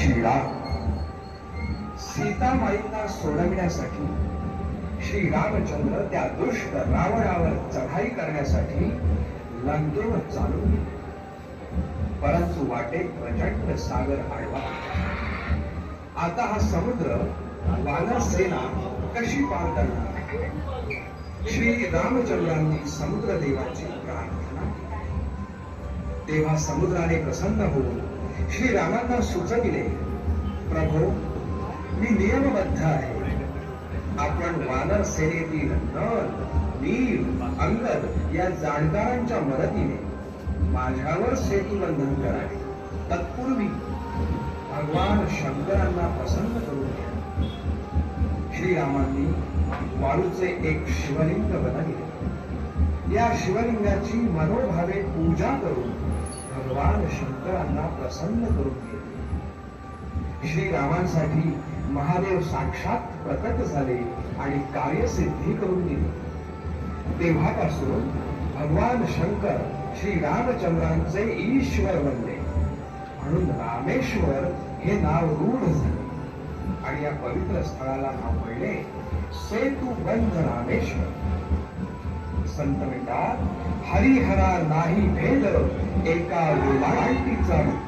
श्रीराम सीतामाईंना सोडविण्यासाठी श्री रामचंद्र त्या दुष्ट रावणावर चढाई करण्यासाठी लंकेवर चालून गेले. परंतु वाटेत प्रचंड सागर आडवा. आता हा समुद्र वानर सेना कशी पार करणार? श्री रामचंद्रांनी समुद्र देवाची प्रार्थना केली. तेव्हा समुद्राने प्रसन्न होऊन श्री रामांना सुचविले, प्रभो, मी नियमबद्ध आहे. आपण वानर सेनेतील नल, नील, अंगद या जाणकारांच्या मदतीने माझ्यावर सेतुबंधन करावे. तत्पूर्वी भगवान शंकरांना प्रसन्न करून घ्या. श्रीरामांनी वाळूचे एक शिवलिंग बनविले. या शिवलिंगाची मनोभावे पूजा करून भगवान शंकरांना प्रसन्न करून घेतले. श्रीरामांसाठी महादेव साक्षात प्रकट झाले आणि कार्यसिद्धी करून दिली. तेव्हापासून भगवान शंकर श्री रामचंद्रांचे ईश्वर बनले. म्हणून रामेश्वर हे नाव रूढ झाले आणि या पवित्र स्थळाला नाव पडले सेतुबंध रामेश्वर. संत म्हणतात, हरिहरा नाही भेद एका विलांटीचा